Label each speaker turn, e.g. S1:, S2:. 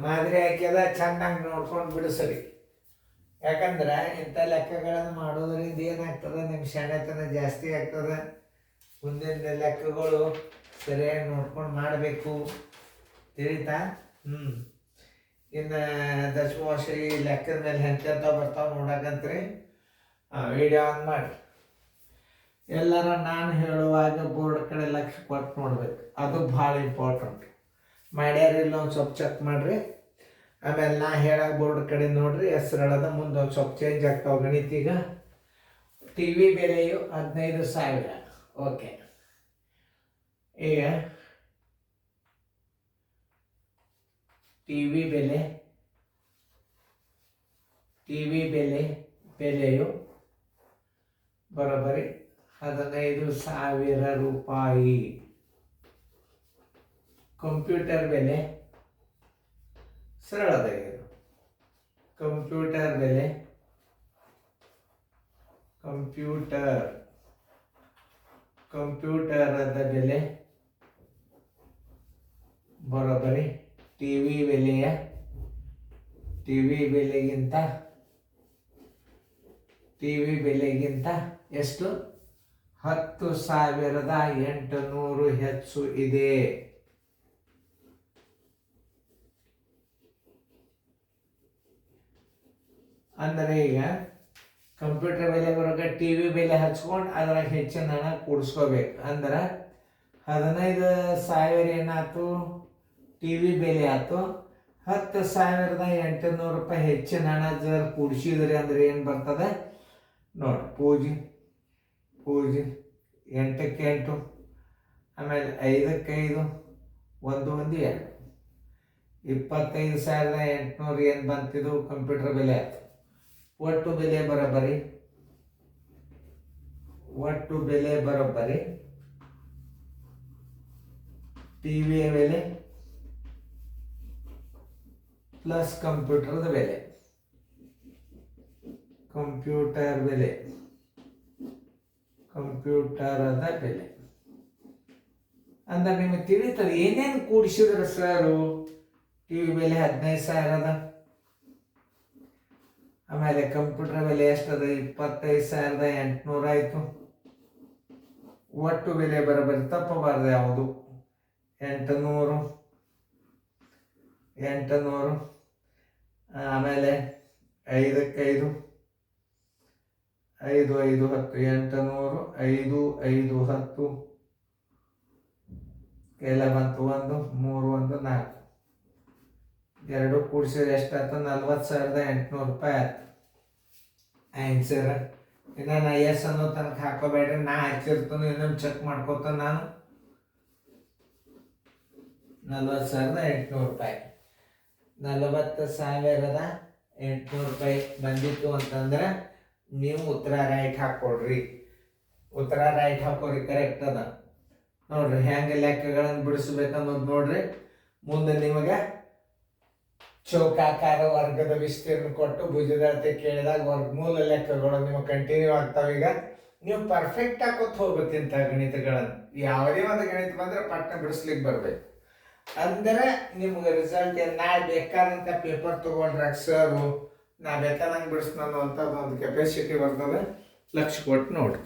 S1: ಮಾದರಿ ಹಾಕ್ಯದ ಚೆನ್ನಾಗಿ ನೋಡ್ಕೊಂಡು ಬಿಡಿಸ್ರಿ. ಯಾಕಂದ್ರೆ ಇಂಥ ಲೆಕ್ಕಗಳನ್ನು ಮಾಡೋದ್ರಿಂದ ಏನಾಗ್ತದೆ, ನಿಮ್ಮ ಶಾಣೆತನ ಜಾಸ್ತಿ ಆಗ್ತದೆ. ಮುಂದಿನ ಲೆಕ್ಕಗಳು ಸರಿಯಾಗಿ ನೋಡ್ಕೊಂಡು ಮಾಡಬೇಕು. ತಿಳಿತಾ? ಇನ್ನು ದಶಮಾಂಶ ಈ ಲೆಕ್ಕದ ಮೇಲೆ ಹೆಂಚಂತ ಬರ್ತಾವೆ ನೋಡಕಂತ್ರಿ. ವಿಡಿಯೋ ಆನ್ ಮಾಡಿ. ಎಲ್ಲರೂ ನಾನು ಹೇಳುವಾಗ ಬೋರ್ಡ್ ಕಡೆ ಲಕ್ಷ್ಯ ಕೊಟ್ಟು ನೋಡ್ಬೇಕು, ಅದು ಭಾಳ ಇಂಪಾರ್ಟೆಂಟ್. ಮಾಡ್ಯಾರಿಲ್ಲ ಒಂದು ಸ್ವಲ್ಪ ಚೆಕ್ ಮಾಡಿರಿ. ಆಮೇಲೆ ನಾ ಹೇಳೋ ಬೋರ್ಡ್ ಕಡೆ ನೋಡ್ರಿ, ಹೆಸರಳದ ಮುಂದೆ ಒಂದು ಸ್ವಲ್ಪ ಚೇಂಜ್ ಆಗ್ತಾವೆ ಗಣಿತ. ಈಗ ಟಿ ವಿ ಬೆಲೆಯು 15,000. ಓಕೆ, ಈಗ ಟಿ ವಿ ಬೆಲೆಯು ಬರೋಬ್ಬರಿ 15,000 ರೂಪಾಯಿ. ಕಂಪ್ಯೂಟರ್ ಬೆಲೆ ಸರಳದಾಗಿರು. ಕಂಪ್ಯೂಟರದ ಬೆಲೆ ಬರೋಬ್ಬರಿ ಟಿ ವಿ ಬೆಲೆಗಿಂತ ಎಷ್ಟು? 10,800 ಹೆಚ್ಚು ಇದೆ. ಅಂದರೆ ಈಗ ಕಂಪ್ಯೂಟರ್ ಬೆಲೆ ಬರೋಕೆ ಟಿ ವಿ ಬೆಲೆ ಹಚ್ಕೊಂಡು ಅದ್ರಾಗ ಹೆಚ್ಚಿನ ಹಣ ಕೂಡಿಸ್ಕೋಬೇಕು. ಅಂದ್ರೆ 15,000 ಏನಾಯ್ತು? ಟಿ ವಿ ಬೆಲೆ ಆಯ್ತು. 10,800 ರೂಪಾಯಿ ಹೆಚ್ಚಿನ ಹಣ ಜರ ಕೂಡಿಸಿದ್ರಿ ಅಂದ್ರೆ ಏನು ಬರ್ತದೆ ನೋಡಿ. ಪೂಜೆ 8ಕ್ಕೆ 8, ಆಮೇಲೆ 5ಕ್ಕೆ 5, 1 1 2, 25,800 ಏನು ಬಂತಿದ್ದು ಕಂಪ್ಯೂಟರ್ ಬೆಲೆ ಆಯ್ತು. ಒಟ್ಟು ಬೆಲೆ ಬರೋಬ್ಬರಿ ಟಿ ವಿ ಬೆಲೆ ಪ್ಲಸ್ ಕಂಪ್ಯೂಟರದ ಬೆಲೆ ಅಂದ್ರೆ ನಿಮಗೆ ತಿಳಿತದೆ ಏನೇನು ಕೂಡಿಸಿದ್ರೆ ಸರು. ಟಿ ವಿ ಬೆಲೆ 15,000 ಅದ. ಆಮೇಲೆ ಕಂಪ್ಯೂಟರ್ ಬೆಲೆ ಎಷ್ಟದ? 25,800 ಆಯಿತು. ಒಟ್ಟು ಬೆಲೆ ಬರೋಬ್ಬರಿ ತಪ್ಪಬಾರ್ದು ಯಾವುದು? 800. ಆಮೇಲೆ 5ಕ್ಕೆ 5, 5 5 10, 800. 5 5 10 ಎಲ್ಲ ಬಂತು. 1 3 1 4, 2 ಕೂಡಿಸಿದ್ರೆ ಎಷ್ಟಾಯ್ತು? 40,800 ರೂಪಾಯಿ ಆಯ್ತು. ಆನ್ಸರ್ ಇನ್ನು ನಾ ಎಸ್ ಅನ್ನೋ ತನಕ ಹಾಕೋಬೇಡ್ರಿ, ನಾ ಹಚ್ಚಿರ್ತಾನೆ ಇನ್ನೊಂದು ಚೆಕ್ ಮಾಡ್ಕೋತಾನೆ ನಾನು. 40,800 ರೂಪಾಯಿ. 40,800 ರೂಪಾಯಿ ಬಂದಿತ್ತು ಅಂತಂದ್ರೆ ನೀವು ಉತ್ತರ ರೈಟ್ ಹಾಕ್ಕೊಡ್ರಿ. ಕರೆಕ್ಟ್ ಅದ ನೋಡ್ರಿ. ಹೆಂಗೆ ಲೆಕ್ಕಗಳನ್ನು ಬಿಡಿಸ್ಬೇಕನ್ನೋದು ನೋಡ್ರಿ. ಮುಂದೆ ನಿಮಗೆ ಚೌಕಾಕಾರ ವರ್ಗದ ವಿಸ್ತೀರ್ಣ ಕೊಟ್ಟು ಭುಜದಳತೆ ಕೇಳಿದಾಗ ವರ್ಗಮೂಲ ಲೆಕ್ಕಗಳು ನಿಮಗೆ ಕಂಟಿನ್ಯೂ ಆಗ್ತಾವೆ. ಈಗ ನೀವು ಪರ್ಫೆಕ್ಟ್ ಹಾಕೋತ್ ಹೋಗ್ಬೇಕು ಇಂಥ ಗಣಿತಗಳನ್ನು. ಯಾವುದೇ ಒಂದು ಗಣಿತ ಬಂದ್ರೆ ಪಟ್ನ ಬಿಡಿಸ್ಲಿಕ್ಕೆ ಬರ್ಬೇಕು. ಅಂದರೆ ನಿಮ್ಗೆ ರಿಸಲ್ಟ್ ನಾ ಬೇಕಾದಂಥ ಪೇಪರ್ ತೊಗೊಂಡ್ರಾಗ ಸರು ನಾ ಬೇಕಾದಂಗೆ ಬಿಡಿಸ್ತಾನೋ ಅಂತ ಒಂದು ಕೆಪಾಸಿಟಿ ಬರ್ತದೆ. ಲಕ್ಷ್ಯ ಕೊಟ್ಟು ನೋಡ್ರಿ.